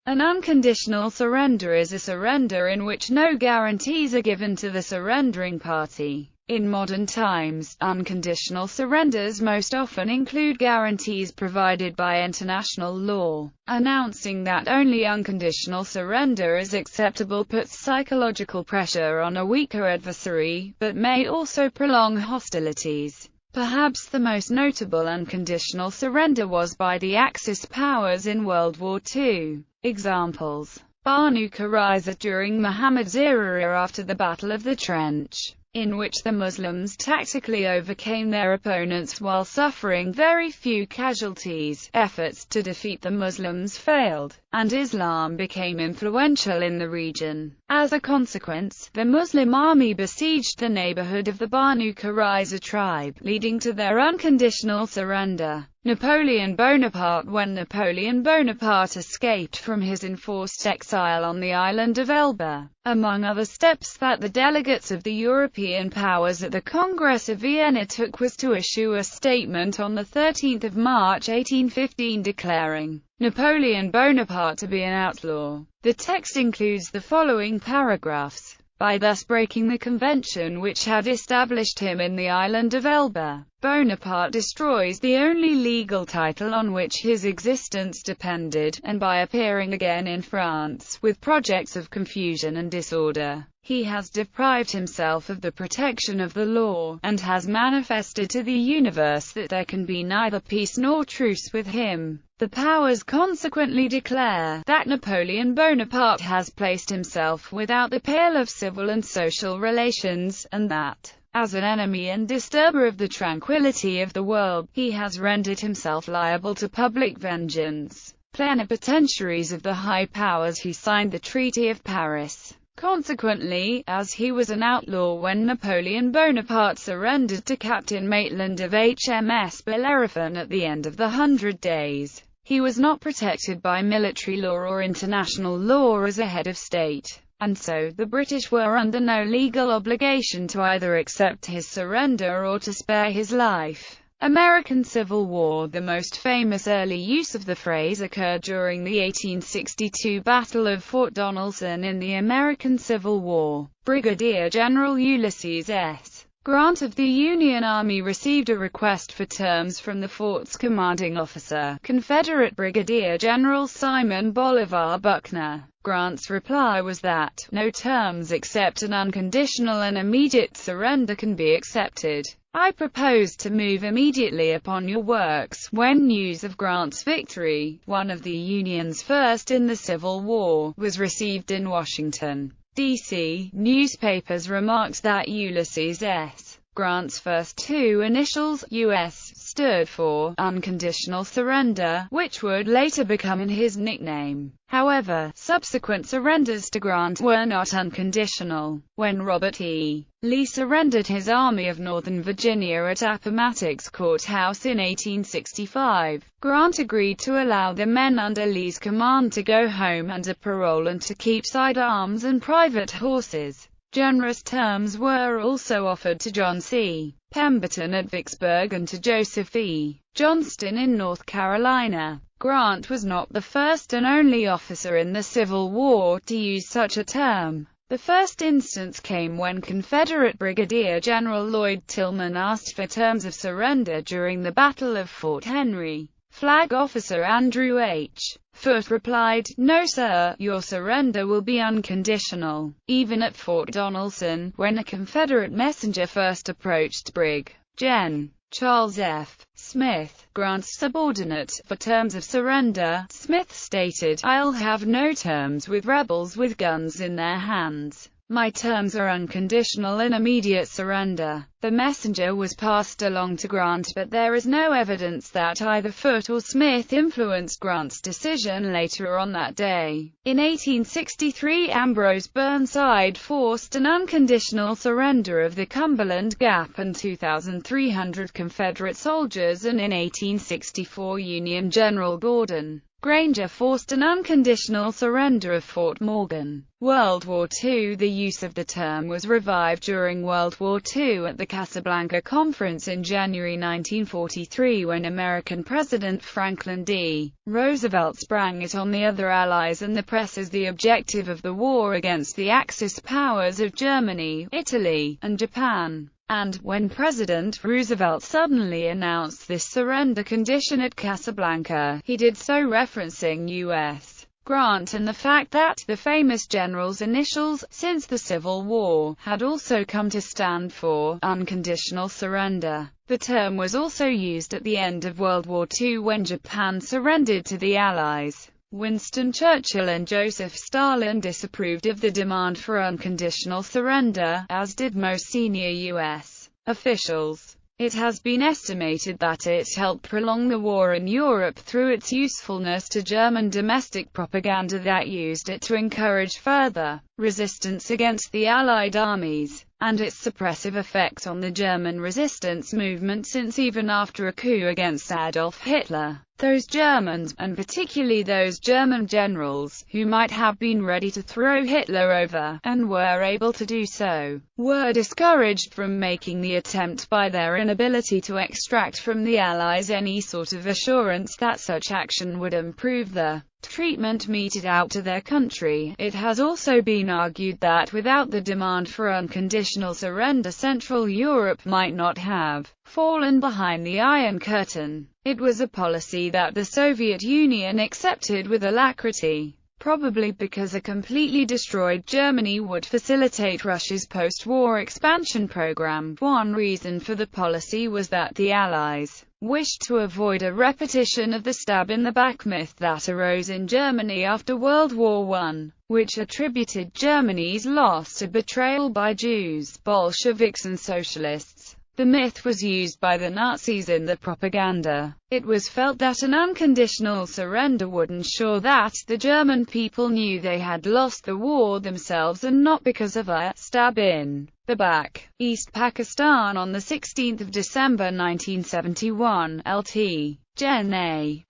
An unconditional surrender is a surrender in which no guarantees are given to the surrendering party. In modern times, unconditional surrenders most often include guarantees provided by international law. Announcing that only unconditional surrender is acceptable puts psychological pressure on a weaker adversary, but may also prolong hostilities. Perhaps the most notable unconditional surrender was by the Axis powers in World War II. Examples: Banu Qurayza during Muhammad's era after the Battle of the Trench, in which the Muslims tactically overcame their opponents while suffering very few casualties. Efforts to defeat the Muslims failed, and Islam became influential in the region. As a consequence, the Muslim army besieged the neighborhood of the Banu Qurayza tribe, leading to their unconditional surrender. Napoleon Bonaparte When Napoleon Bonaparte escaped from his enforced exile on the island of Elba, among other steps that the delegates of the European powers at the Congress of Vienna took was to issue a statement on 13 March 1815 declaring Napoleon Bonaparte to be an outlaw. The text includes the following paragraphs: by thus breaking the convention which had established him in the island of Elba, Bonaparte destroys the only legal title on which his existence depended, and by appearing again in France with projects of confusion and disorder, he has deprived himself of the protection of the law, and has manifested to the universe that there can be neither peace nor truce with him. The powers consequently declare that Napoleon Bonaparte has placed himself without the pale of civil and social relations, and that, as an enemy and disturber of the tranquility of the world, he has rendered himself liable to public vengeance. Plenipotentiaries of the high powers who signed the Treaty of Paris. Consequently, as he was an outlaw when Napoleon Bonaparte surrendered to Captain Maitland of HMS Bellerophon at the end of the 100 Days, he was not protected by military law or international law as a head of state, and so, the British were under no legal obligation to either accept his surrender or to spare his life. American Civil War. The most famous early use of the phrase occurred during the 1862 Battle of Fort Donelson in the American Civil War. Brigadier General Ulysses S. Grant of the Union Army received a request for terms from the fort's commanding officer, Confederate Brigadier General Simon Bolivar Buckner. Grant's reply was that, no terms except an unconditional and immediate surrender can be accepted. I propose to move immediately upon your works. When news of Grant's victory, one of the Union's first in the Civil War, was received in Washington, D.C., newspapers remarked that Ulysses S. Grant's first two initials, U.S., stood for Unconditional Surrender, which would later become his nickname. However, subsequent surrenders to Grant were not unconditional. When Robert E. Lee surrendered his Army of Northern Virginia at Appomattox Courthouse in 1865, Grant agreed to allow the men under Lee's command to go home under parole and to keep sidearms and private horses. Generous terms were also offered to John C. Pemberton at Vicksburg and to Joseph E. Johnston in North Carolina. Grant was not the first and only officer in the Civil War to use such a term. The first instance came when Confederate Brigadier General Lloyd Tillman asked for terms of surrender during the Battle of Fort Henry. Flag Officer Andrew H. Foote replied, "No sir, your surrender will be unconditional." Even at Fort Donelson, when a Confederate messenger first approached Brig. Gen. Charles F. Smith, Grant's subordinate, for terms of surrender, Smith stated, "I'll have no terms with rebels with guns in their hands. My terms are unconditional and immediate surrender." The messenger was passed along to Grant, but there is no evidence that either Foote or Smith influenced Grant's decision later on that day. In 1863, Ambrose Burnside forced an unconditional surrender of the Cumberland Gap and 2,300 Confederate soldiers, and in 1864 Union General Gordon Granger forced an unconditional surrender of Fort Morgan. World War II. The use of the term was revived during World War II at the Casablanca Conference in January 1943 when American President Franklin D. Roosevelt sprang it on the other Allies and the press as the objective of the war against the Axis powers of Germany, Italy, and Japan. And, when President Roosevelt suddenly announced this surrender condition at Casablanca, he did so referencing U.S. Grant and the fact that the famous general's initials, since the Civil War, had also come to stand for unconditional surrender. The term was also used at the end of World War II when Japan surrendered to the Allies. Winston Churchill and Joseph Stalin disapproved of the demand for unconditional surrender, as did most senior U.S. officials. It has been estimated that it helped prolong the war in Europe through its usefulness to German domestic propaganda that used it to encourage further resistance against the Allied armies, and its suppressive effect on the German resistance movement since even after a coup against Adolf Hitler, those Germans, and particularly those German generals, who might have been ready to throw Hitler over, and were able to do so, were discouraged from making the attempt by their inability to extract from the Allies any sort of assurance that such action would improve the treatment meted out to their country. It has also been argued that without the demand for unconditional surrender, Central Europe might not have fallen behind the Iron Curtain. It was a policy that the Soviet Union accepted with alacrity, probably because a completely destroyed Germany would facilitate Russia's post-war expansion program. One reason for the policy was that the Allies wished to avoid a repetition of the stab-in-the-back myth that arose in Germany after World War I, which attributed Germany's loss to betrayal by Jews, Bolsheviks and socialists. The myth was used by the Nazis in the propaganda. It was felt that an unconditional surrender would ensure that the German people knew they had lost the war themselves and not because of a stab in the back. East Pakistan on 16 December 1971, Lt. Gen.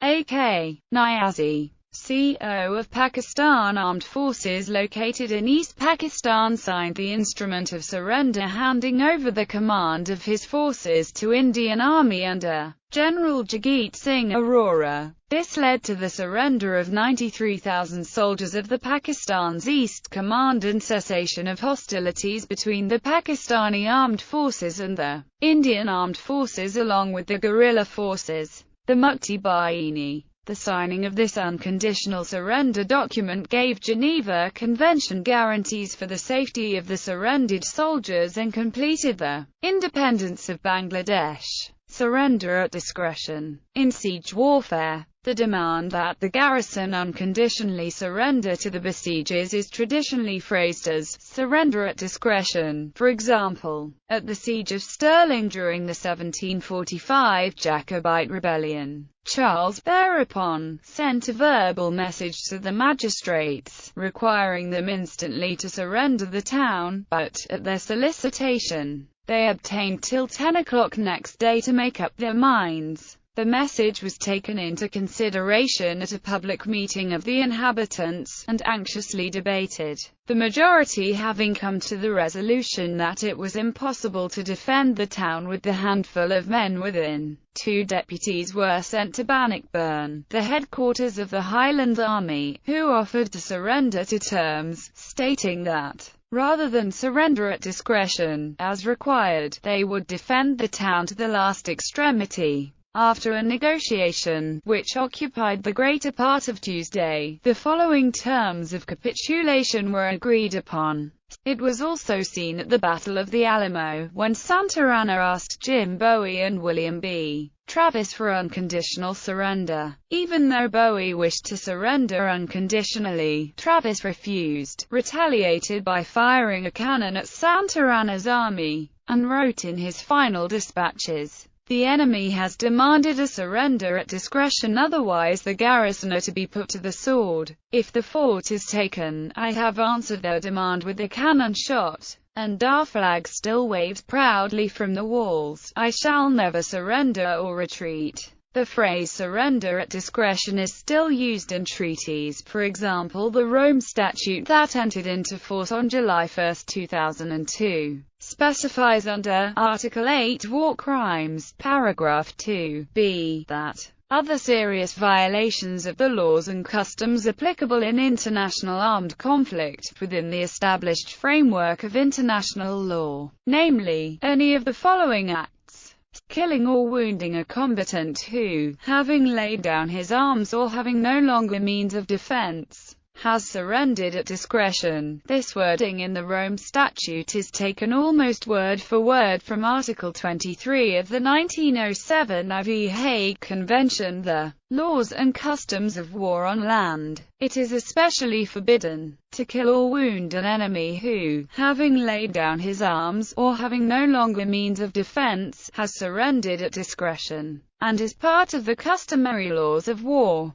A.K. Niazi, CO of Pakistan Armed Forces located in East Pakistan, signed the instrument of surrender, handing over the command of his forces to Indian Army under General Jagit Singh Arora. This led to the surrender of 93,000 soldiers of the Pakistan's East Command and cessation of hostilities between the Pakistani armed forces and the Indian armed forces along with the guerrilla forces, the Mukti Bahini. The signing of this unconditional surrender document gave Geneva Convention guarantees for the safety of the surrendered soldiers and completed the independence of Bangladesh. Surrender at discretion. In siege warfare, the demand that the garrison unconditionally surrender to the besiegers is traditionally phrased as surrender at discretion. For example, at the Siege of Stirling during the 1745 Jacobite rebellion, Charles thereupon sent a verbal message to the magistrates, requiring them instantly to surrender the town, but, at their solicitation, they obtained till 10 o'clock next day to make up their minds. The message was taken into consideration at a public meeting of the inhabitants, and anxiously debated, the majority having come to the resolution that it was impossible to defend the town with the handful of men within. 2 deputies were sent to Bannockburn, the headquarters of the Highland Army, who offered to surrender to terms, stating that, rather than surrender at discretion, as required, they would defend the town to the last extremity. After a negotiation, which occupied the greater part of Tuesday, the following terms of capitulation were agreed upon. It was also seen at the Battle of the Alamo, when Santa Anna asked Jim Bowie and William B. Travis for unconditional surrender. Even though Bowie wished to surrender unconditionally, Travis refused, retaliated by firing a cannon at Santa Anna's army, and wrote in his final dispatches, "The enemy has demanded a surrender at discretion, otherwise the garrison are to be put to the sword. If the fort is taken, I have answered their demand with a cannon shot, and our flag still waves proudly from the walls. I shall never surrender or retreat." The phrase surrender at discretion is still used in treaties. For example, the Rome Statute that entered into force on July 1, 2002, specifies under Article 8 War Crimes, paragraph 2b, that other serious violations of the laws and customs applicable in international armed conflict, within the established framework of international law, namely, any of the following acts: killing or wounding a combatant who, having laid down his arms or having no longer means of defense, has surrendered at discretion. This wording in the Rome Statute is taken almost word for word from Article 23 of the 1907 IV Hague Convention, the laws and customs of war on land. It is especially forbidden to kill or wound an enemy who, having laid down his arms, or having no longer means of defense, has surrendered at discretion, and is part of the customary laws of war.